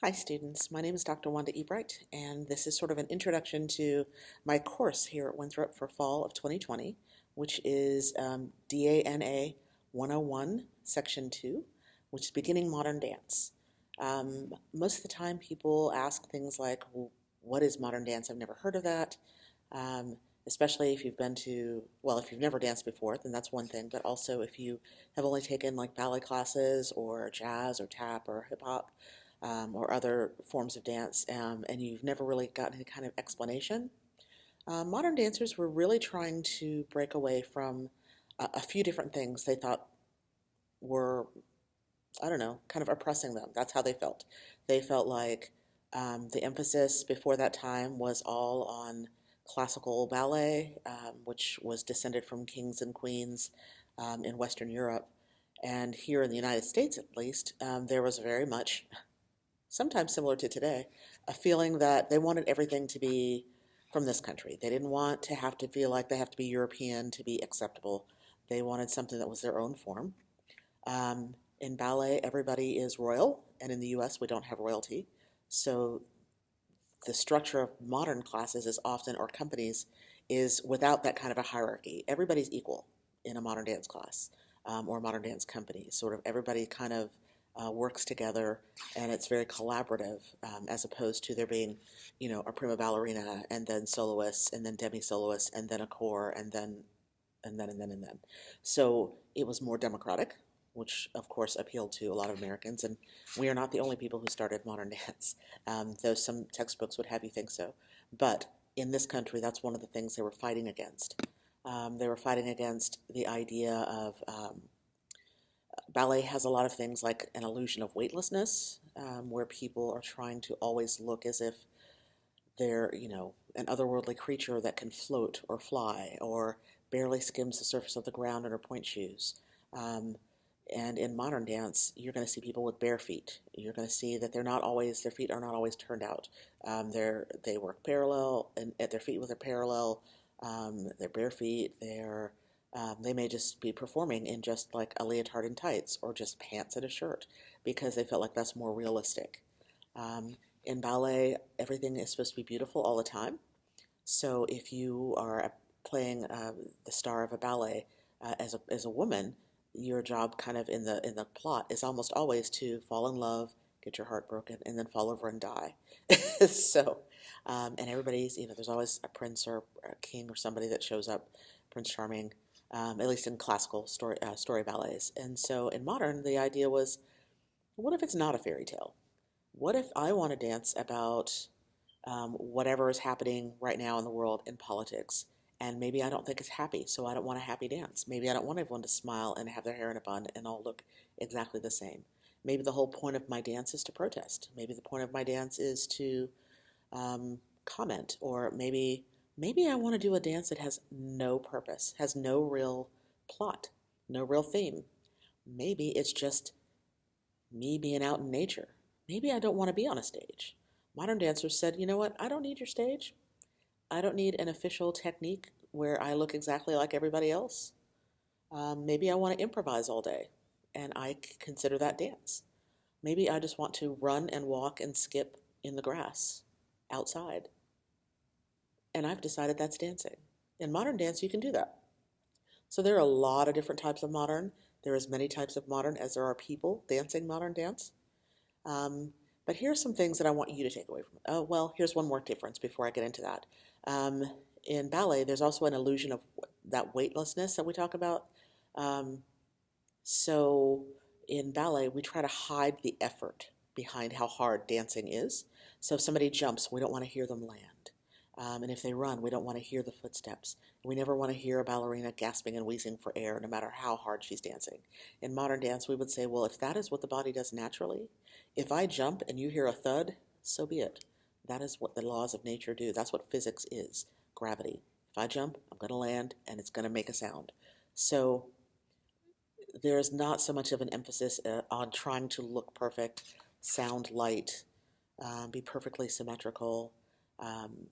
Hi students, my name is Dr. Wanda Ebright, and this is sort of an introduction to my course here at Winthrop for fall of 2020, which is DANA 101, Section 2, which is Beginning Modern Dance. Most of the time people ask things like, well, what is modern dance? I've never heard of that. Um, Especially if you've been to, well, if you've never danced before, then that's one thing, but also if you have only taken like ballet classes or jazz or tap or hip hop, or other forms of dance, and you've never really gotten any kind of explanation. Modern dancers were really trying to break away from a few different things they thought were, I don't know, kind of oppressing them. That's how they felt. They felt like the emphasis before that time was all on classical ballet, which was descended from kings and queens in Western Europe. And here in the United States, at least, there was very much, sometimes similar to today, a feeling that they wanted everything to be from this country. They didn't want to have to feel like they have to be European to be acceptable. They wanted something that was their own form. In ballet, everybody is royal, and in the US, we don't have royalty. So the structure of modern classes is often, or companies, is without that kind of a hierarchy. Everybody's equal in a modern dance class or modern dance company. Sort of everybody kind of works together, and it's very collaborative, as opposed to there being, a prima ballerina and then soloists and then demi soloists and then a corps and then. So it was more democratic, which of course appealed to a lot of Americans. And we are not the only people who started modern dance, though some textbooks would have you think so. But in this country, that's one of the things they were fighting against. They were fighting against the idea of ballet has a lot of things like an illusion of weightlessness, where people are trying to always look as if they're, an otherworldly creature that can float or fly or barely skims the surface of the ground in her point shoes. Um, and in modern dance, you're going to see people with bare feet. You're going to see that their feet are not always turned out. They work parallel, and at their feet with their parallel. Their bare feet. They may just be performing in just like a leotard and tights or just pants and a shirt because they felt like that's more realistic. In ballet, everything is supposed to be beautiful all the time. So if you are playing the star of a ballet as a woman, your job kind of in the plot is almost always to fall in love, get your heart broken, and then fall over and die. So, and everybody's, there's always a prince or a king or somebody that shows up, Prince Charming, at least in classical story ballets. And so in modern, the idea was, what if it's not a fairy tale? What if I want to dance about whatever is happening right now in the world in politics? And maybe I don't think it's happy, so I don't want a happy dance. Maybe I don't want everyone to smile and have their hair in a bun and all look exactly the same. Maybe the whole point of my dance is to protest. Maybe the point of my dance is to comment, or maybe I want to do a dance that has no purpose, has no real plot, no real theme. Maybe it's just me being out in nature. Maybe I don't want to be on a stage. Modern dancers said, you know what? I don't need your stage. I don't need an official technique where I look exactly like everybody else. Maybe I want to improvise all day, and I consider that dance. Maybe I just want to run and walk and skip in the grass outside, and I've decided that's dancing. In modern dance, you can do that. So there are a lot of different types of modern. There are as many types of modern as there are people dancing modern dance. But here's some things that I want you to take away from it. Oh, well, here's one more difference before I get into that. Um, in ballet, there's also an illusion of that weightlessness that we talk about. Um, so in ballet, we try to hide the effort behind how hard dancing is. So if somebody jumps, we don't want to hear them land. And if they run, we don't want to hear the footsteps. We never want to hear a ballerina gasping and wheezing for air, no matter how hard she's dancing. In modern dance, we would say, well, if that is what the body does naturally, if I jump and you hear a thud, so be it. That is what the laws of nature do. That's what physics is, gravity. If I jump, I'm going to land, and it's going to make a sound. So there's not so much of an emphasis on trying to look perfect, sound light, be perfectly symmetrical, um,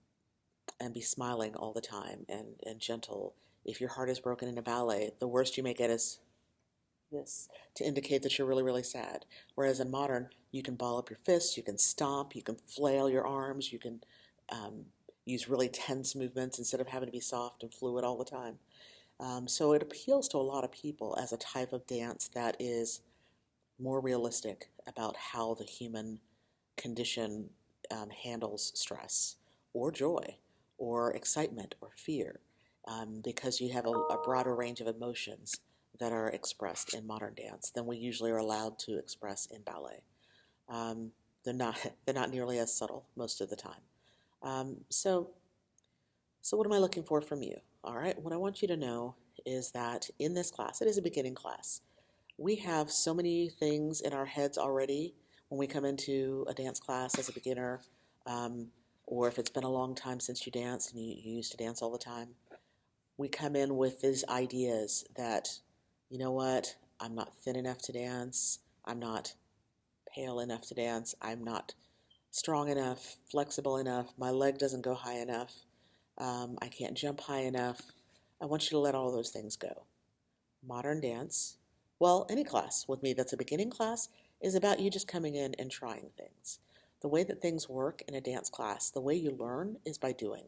and be smiling all the time and gentle. If your heart is broken in a ballet, the worst you may get is, this to indicate that you're really, really sad. Whereas in modern, you can ball up your fists, you can stomp, you can flail your arms, you can um, use really tense movements instead of having to be soft and fluid all the time. So it appeals to a lot of people as a type of dance that is more realistic about how the human condition handles stress or joy or excitement or fear, because you have a broader range of emotions that are expressed in modern dance than we usually are allowed to express in ballet. Um, they're not nearly as subtle most of the time. So what am I looking for from you? All right, what I want you to know is that in this class, it is a beginning class. We have so many things in our heads already when we come into a dance class as a beginner, um, or if it's been a long time since you danced and you used to dance all the time. We come in with these ideas that, you know what, I'm not thin enough to dance, I'm not pale enough to dance, I'm not strong enough, flexible enough, my leg doesn't go high enough, I can't jump high enough. I want you to let all those things go. Modern dance, well, any class with me that's a beginning class, is about you just coming in and trying things. The way that things work in a dance class, the way you learn is by doing.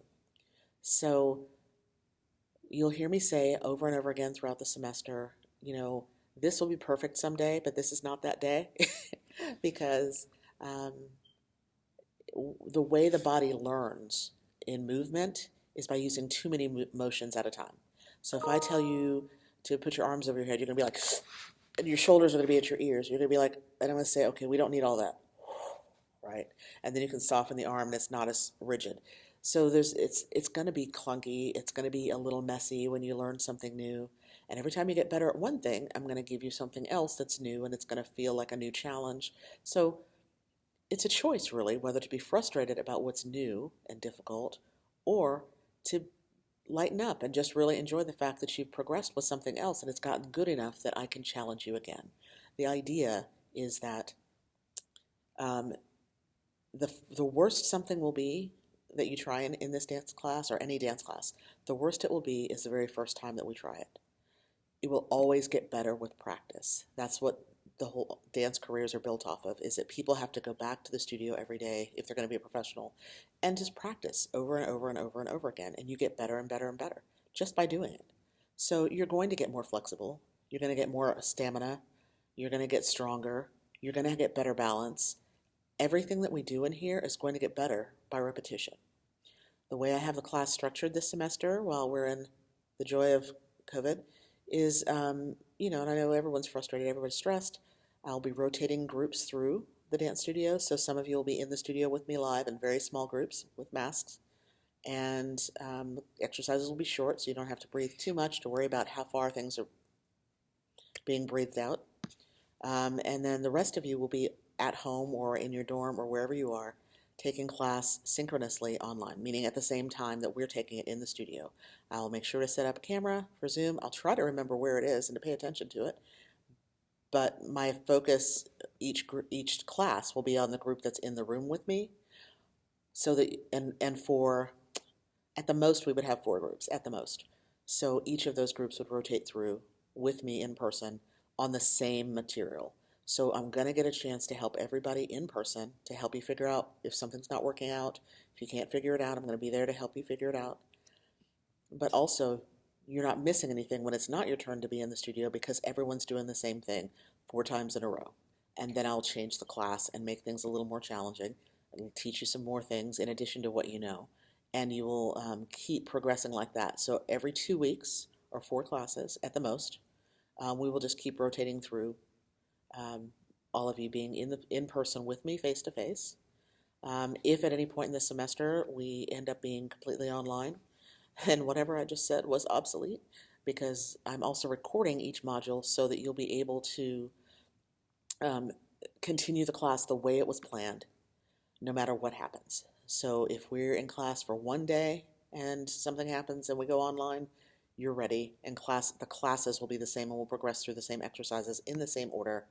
So you'll hear me say over and over again throughout the semester, this will be perfect someday, but this is not that day because um, the way the body learns in movement is by using too many motions at a time. So if I tell you to put your arms over your head, you're going to be like, and your shoulders are going to be at your ears. You're going to be like, and I'm going to say, okay, we don't need all that, right? And then you can soften the arm and it's not as rigid. So it's going to be clunky. It's going to be a little messy when you learn something new. And every time you get better at one thing, I'm going to give you something else that's new and it's going to feel like a new challenge. So it's a choice, really, whether to be frustrated about what's new and difficult or to lighten up and just really enjoy the fact that you've progressed with something else and it's gotten good enough that I can challenge you again. The idea is that um, the worst something will be that you try in this dance class or any dance class, the worst it will be is the very first time that we try it. It will always get better with practice. That's what the whole dance careers are built off of, is that people have to go back to the studio every day if they're going to be a professional and just practice over and over and over and over again. And you get better and better and better just by doing it. So you're going to get more flexible. You're going to get more stamina. You're going to get stronger. You're going to get better balance. Everything that we do in here is going to get better by repetition. The way I have the class structured this semester while we're in the joy of COVID is, and I know everyone's frustrated, everyone's stressed. I'll be rotating groups through the dance studio, so some of you will be in the studio with me live in very small groups with masks. And exercises will be short, so you don't have to breathe too much to worry about how far things are being breathed out. And then the rest of you will be at home or in your dorm or wherever you are, taking class synchronously online, meaning at the same time that we're taking it in the studio. I'll make sure to set up a camera for Zoom. I'll try to remember where it is and to pay attention to it. But my focus each class will be on the group that's in the room with me. So that and for at the most we would have 4 groups at the most. So each of those groups would rotate through with me in person on the same material. So I'm going to get a chance to help everybody in person to help you figure out if something's not working out. If you can't figure it out, I'm going to be there to help you figure it out. But also, you're not missing anything when it's not your turn to be in the studio because everyone's doing the same thing 4 times in a row. And then I'll change the class and make things a little more challenging and teach you some more things in addition to what you know. And you will keep progressing like that. So every 2 weeks or 4 classes at the most, we will just keep rotating through, all of you being in person with me face to face. If at any point in the semester we end up being completely online, then whatever I just said was obsolete because I'm also recording each module so that you'll be able to continue the class the way it was planned, no matter what happens. So if we're in class for one day and something happens and we go online, you're ready, and the classes will be the same and we'll progress through the same exercises in the same order,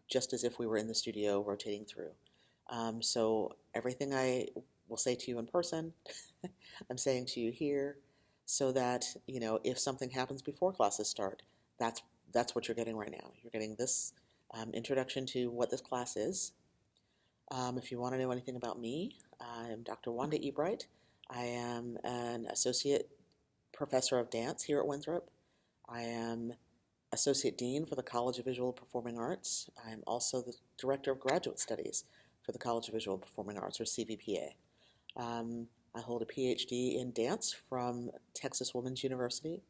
just as if we were in the studio rotating through. So everything I will say to you in person, I'm saying to you here, so that, if something happens before classes start, that's that's what you're getting right now. You're getting this introduction to what this class is. If you want to know anything about me, I'm Dr. Wanda Ebright. I am an associate professor of dance here at Winthrop. I am Associate Dean for the College of Visual Performing Arts. I am also the Director of Graduate Studies for the College of Visual Performing Arts, or CVPA. I hold a PhD in dance from Texas Women's University,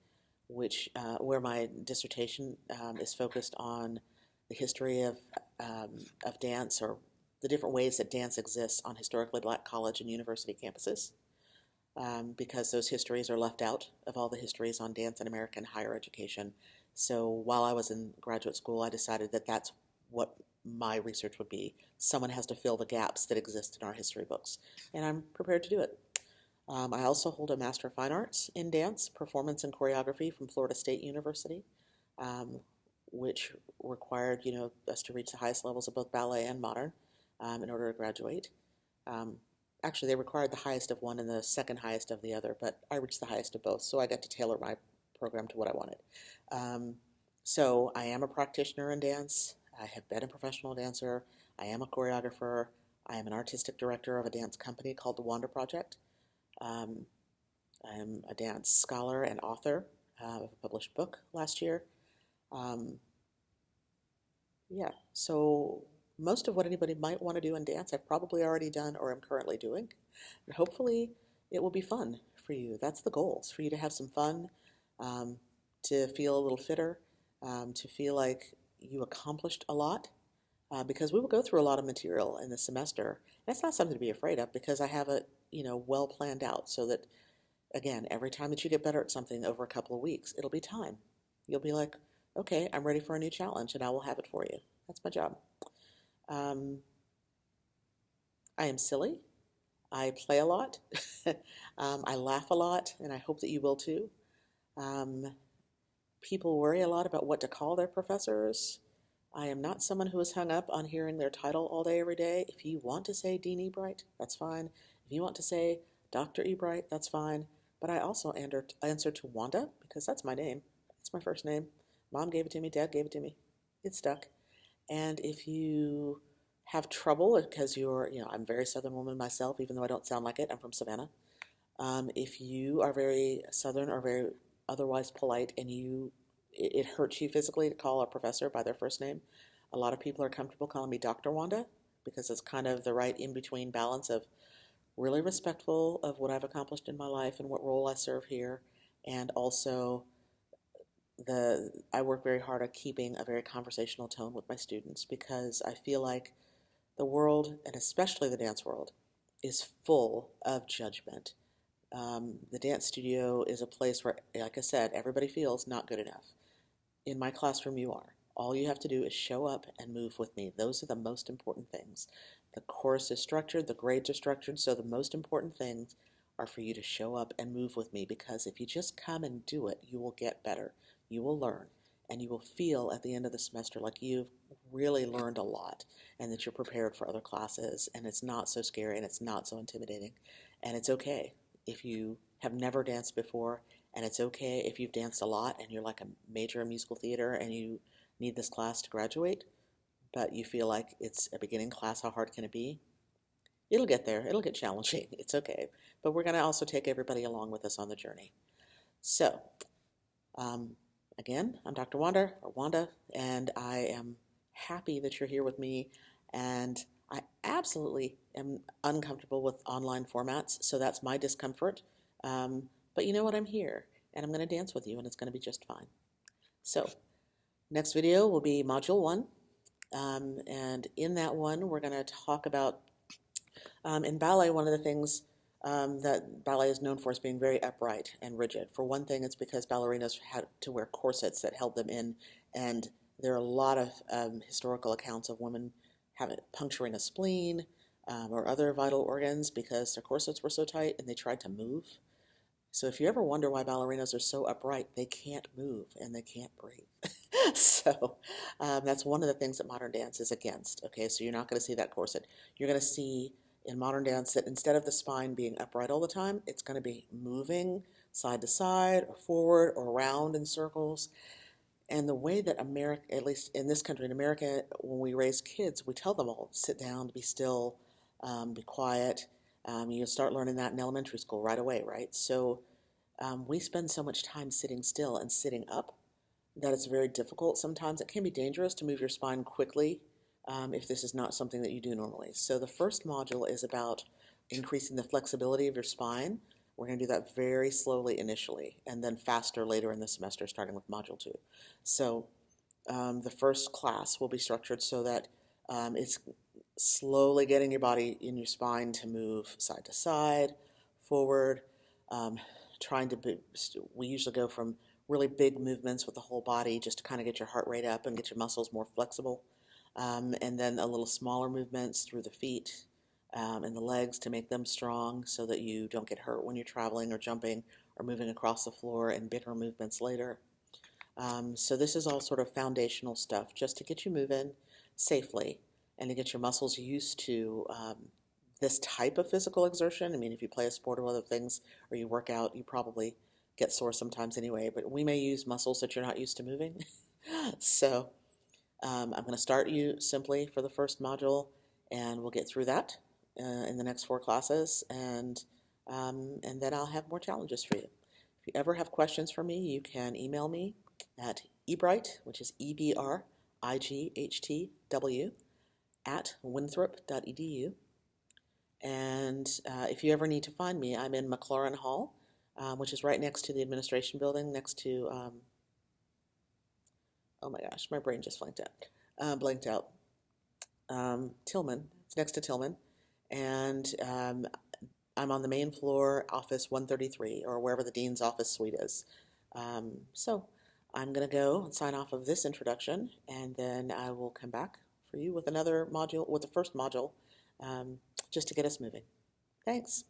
where my dissertation is focused on the history of dance, or the different ways that dance exists on historically black college and university campuses, because those histories are left out of all the histories on dance in American higher education. So while I was in graduate school, I decided that that's what my research would be. Someone has to fill the gaps that exist in our history books, and I'm prepared to do it. I also hold a Master of Fine Arts in Dance, Performance, and Choreography from Florida State University, which required, us to reach the highest levels of both ballet and modern in order to graduate. Actually, they required the highest of one and the second highest of the other, but I reached the highest of both, so I got to tailor my program to what I wanted. So I am a practitioner in dance. I have been a professional dancer. I am a choreographer. I am an artistic director of a dance company called the Wanda Project. I am a dance scholar and author of a published book last year. So most of what anybody might want to do in dance, I've probably already done or am currently doing. And hopefully it will be fun for you. That's the goal, is for you to have some fun, to feel a little fitter, to feel like you accomplished a lot, because we will go through a lot of material in the semester. And it's not something to be afraid of, because I have it, well planned out, so that, again, every time that you get better at something over a couple of weeks, it'll be time. You'll be like, okay, I'm ready for a new challenge, and I will have it for you. That's my job. I am silly. I play a lot. I laugh a lot, and I hope that you will too. People worry a lot about what to call their professors. I am not someone who is hung up on hearing their title all day, every day. If you want to say Dean Ebright, that's fine. If you want to say Dr. Ebright, that's fine. But I also answer to Wanda, because that's my name. It's my first name. Mom gave it to me. Dad gave it to me. It stuck. And if you have trouble, because I'm a very Southern woman myself, even though I don't sound like it. I'm from Savannah. If you are very Southern or very otherwise polite, and it hurts you physically to call a professor by their first name, a lot of people are comfortable calling me Dr. Wanda, because it's kind of the right in-between balance of really respectful of what I've accomplished in my life and what role I serve here, and also I work very hard at keeping a very conversational tone with my students, because I feel like the world, and especially the dance world, is full of judgment. The dance studio is a place where, like I said, everybody feels not good enough. In my classroom, you are. All you have to do is show up and move with me. Those are the most important things. The course is structured, the grades are structured, so the most important things are for you to show up and move with me, because if you just come and do it, you will get better. You will learn, and you will feel at the end of the semester like you've really learned a lot, and that you're prepared for other classes, and it's not so scary, and it's not so intimidating. And it's okay if you have never danced before, and it's okay if you've danced a lot and you're like a major in musical theater and you need this class to graduate, but you feel like it's a beginning class. How hard can it be? It'll get there. It'll get challenging. It's okay. But we're going to also take everybody along with us on the journey. So, again, I'm Dr. Wanda, and I am happy that you're here with me, and I absolutely am uncomfortable with online formats, so that's my discomfort. But you know what? I'm here, and I'm going to dance with you, and it's going to be just fine. So, next video will be Module 1, and in that one, we're going to talk about, in ballet, one of the things that ballet is known for is being very upright and rigid. For one thing, it's because ballerinas had to wear corsets that held them in, and there are a lot of historical accounts of women puncturing a spleen or other vital organs because their corsets were so tight and they tried to move. So if you ever wonder why ballerinas are so upright, they can't move and they can't breathe. So that's one of the things that modern dance is against. Okay, so you're not going to see that corset. You're going to see in modern dance that instead of the spine being upright all the time, it's going to be moving side to side or forward or around in circles. And the way that America, at least in this country, in America, when we raise kids, we tell them all, sit down, be still, be quiet. You start learning that in elementary school right away, right? So we spend so much time sitting still and sitting up that it's very difficult. Sometimes it can be dangerous to move your spine quickly if this is not something that you do normally. So the first module is about increasing the flexibility of your spine. We're going to do that very slowly initially and then faster later in the semester, starting with module 2. So the first class will be structured so that it's slowly getting your body in your spine to move side to side, forward, trying to be, we usually go from really big movements with the whole body just to kind of get your heart rate up and get your muscles more flexible. And then a little smaller movements through the feet and the legs to make them strong so that you don't get hurt when you're traveling or jumping or moving across the floor, and bigger movements later. So this is all sort of foundational stuff just to get you moving safely and to get your muscles used to this type of physical exertion. I mean, if you play a sport or other things or you work out, you probably get sore sometimes anyway, but we may use muscles that you're not used to moving. So I'm going to start you simply for the first module, and we'll get through that in the next 4 classes, and then I'll have more challenges for you. If you ever have questions for me, you can email me at ebright, which is EBRIGHTW, at winthrop.edu. And if you ever need to find me, I'm in McLaurin Hall, which is right next to the administration building, next to, oh my gosh, my brain just blanked out. Tillman, it's next to Tillman. And I'm on the main floor, office 133, or wherever the dean's office suite is. So I'm going to go and sign off of this introduction, and then I will come back for you with another module, with the first module, just to get us moving. Thanks.